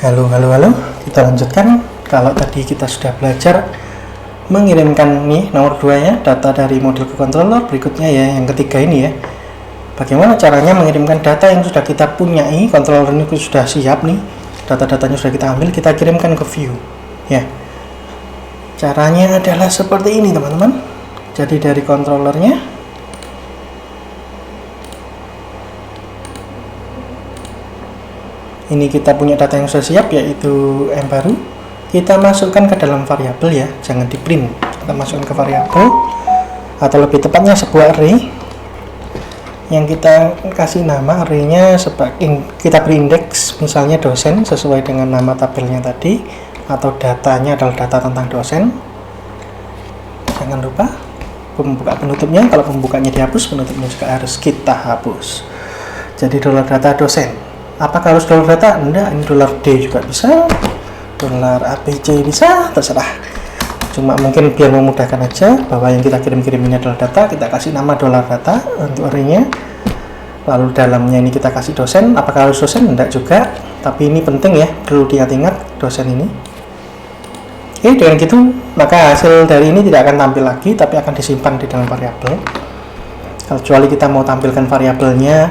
Halo, kita lanjutkan. Kalau tadi kita sudah belajar mengirimkan nih nomor 2 ya, data dari model ke controller. Berikutnya ya, yang ketiga ini ya, bagaimana caranya mengirimkan data yang sudah kita punyai, controller ini sudah siap nih, data-datanya sudah kita ambil, kita kirimkan ke view ya. Caranya adalah seperti ini teman-teman. Jadi dari controllernya, ini kita punya data yang sudah siap, yaitu M baru. Kita masukkan ke dalam variabel ya, jangan di print. Kita masukkan ke variabel, atau lebih tepatnya sebuah array yang kita kasih nama arraynya sebagai, kita beri indeks misalnya dosen sesuai dengan nama tabelnya tadi, atau datanya adalah data tentang dosen. Jangan lupa pembuka penutupnya, kalau pembukanya dihapus, penutupnya juga harus kita hapus. Jadi $data dosen. Apakah harus $data? Enggak, ini $D juga bisa, $APC bisa, terserah. Cuma mungkin biar memudahkan aja bahwa yang kita kirim ini adalah data, kita kasih nama $data untuk array-nya. Lalu dalamnya ini kita kasih dosen. Apakah harus dosen? Enggak juga, tapi ini penting ya, perlu diingat-ingat dosen ini. Oke, dengan gitu maka hasil dari ini tidak akan tampil lagi, tapi akan disimpan di dalam variabel. Kecuali kita mau tampilkan variabelnya,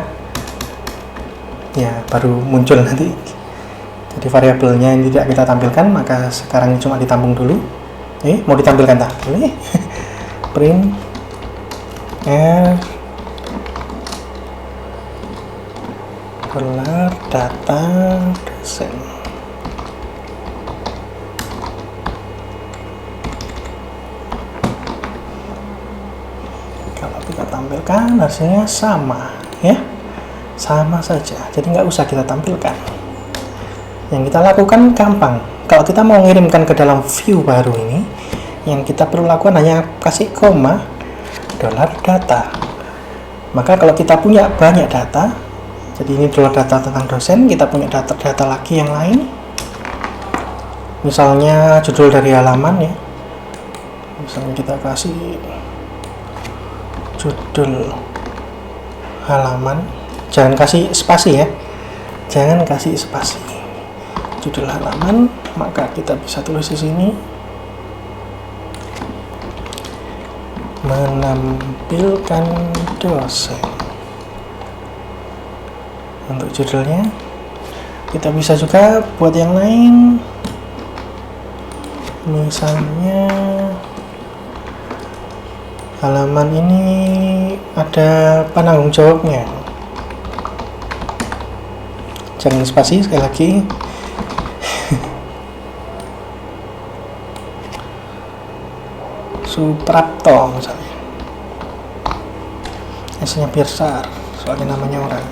ya baru muncul nanti. Jadi variabelnya ini tidak kita tampilkan, maka sekarang ini cuma ditampung dulu. Mau ditampilkan tak? Boleh. Print $data dosen. Kalau kita tampilkan hasilnya sama ya, sama saja, jadi nggak usah kita tampilkan. Yang kita lakukan gampang. Kalau kita mau mengirimkan ke dalam view baru ini, yang kita perlu lakukan hanya kasih koma $data. Maka kalau kita punya banyak data, jadi ini $data tentang dosen, kita punya data lagi yang lain, misalnya judul dari halaman ya, misalnya kita kasih judul halaman, jangan kasih spasi ya, jangan kasih spasi, judul halaman. Maka kita bisa tulis di sini menampilkan dosen. Untuk judulnya kita bisa juga buat yang lain, misalnya halaman ini ada penanggung jawabnya, jangan spasi, sekali lagi. Suprapto misalnya, S-nya biar besar soalnya namanya orang.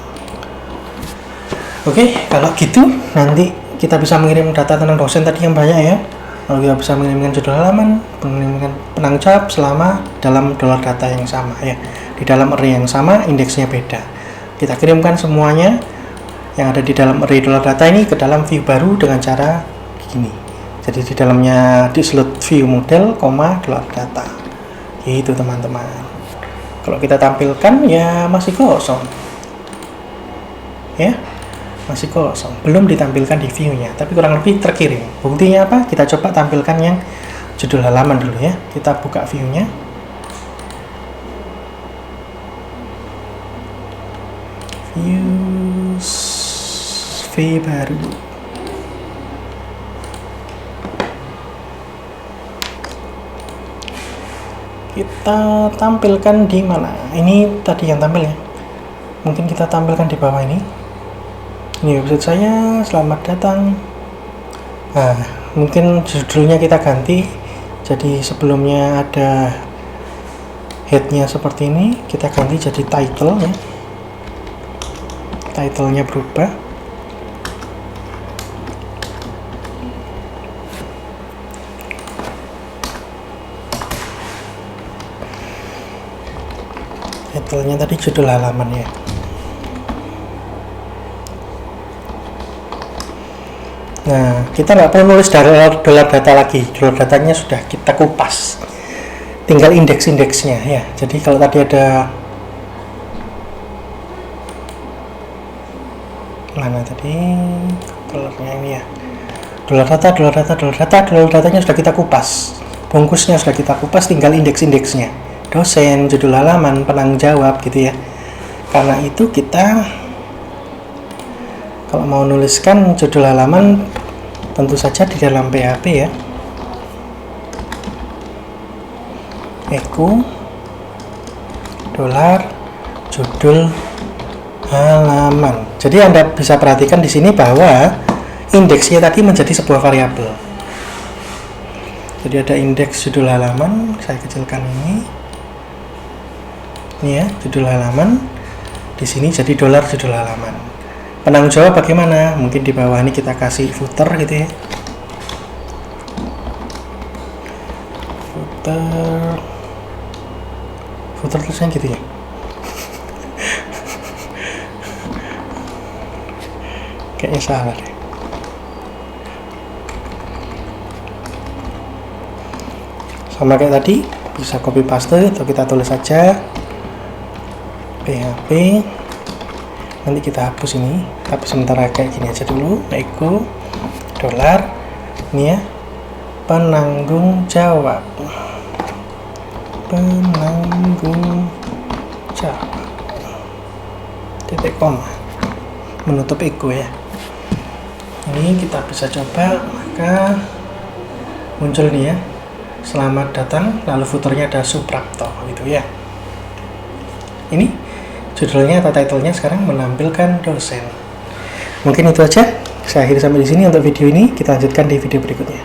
Oke, kalau gitu nanti kita bisa mengirim data tentang dosen tadi yang banyak ya. Lalu kita bisa mengirimkan judul halaman, mengirimkan penanggung jawab selama dalam $data yang sama ya, di dalam array yang sama, indeksnya beda. Kita kirimkan semuanya yang ada di dalam array $data ini ke dalam view baru dengan cara gini. Jadi di dalamnya di slot view model, $data. Gitu teman-teman. Kalau kita tampilkan ya masih kosong. Ya, masih kosong, belum ditampilkan di view-nya, tapi kurang lebih terkirim. Buktinya apa? Kita coba tampilkan yang judul halaman dulu ya. Kita buka view-nya. View baru. Kita tampilkan di mana? Ini tadi yang tampil ya. Mungkin kita tampilkan di bawah ini. Ini website saya, selamat datang. Nah, mungkin judulnya kita ganti. Jadi sebelumnya ada headnya seperti ini, kita ganti jadi title ya. Titlenya berubah. Titlenya tadi judul halaman ya. Nah, kita nggak perlu nulis $data lagi, datanya sudah kita kupas, tinggal indeks-indeksnya ya. Jadi kalau tadi ada mana tadi colornya ini ya, Dolar datanya sudah kita kupas, bungkusnya sudah kita kupas, tinggal indeks-indeksnya, dosen, judul halaman, penanggung jawab gitu ya. Karena itu kita kalau mau nuliskan judul halaman tentu saja di dalam PHP ya, eku dolar judul halaman. Jadi Anda bisa perhatikan di sini bahwa indeksnya tadi menjadi sebuah variabel. Jadi ada indeks judul halaman, saya kecilkan ini ya, judul halaman. Di sini jadi dolar judul halaman. Penanggung jawab bagaimana? Mungkin di bawah ini kita kasih footer gitu ya. Footer tulisannya gitu ya. Kayaknya salah deh. Sama kayak tadi, bisa copy paste atau kita tulis saja PHP. Nanti kita hapus ini, tapi sementara kayak gini aja dulu. Eku dolar ini ya, penanggung jawab, titik koma, menutup eku ya. Ini kita bisa coba, maka muncul nih ya, selamat datang, lalu footernya ada Suprapto gitu ya. Ini judulnya atau titlenya sekarang menampilkan dosen. Mungkin itu aja, saya akhiri sampai di sini untuk video ini. Kita lanjutkan di video berikutnya.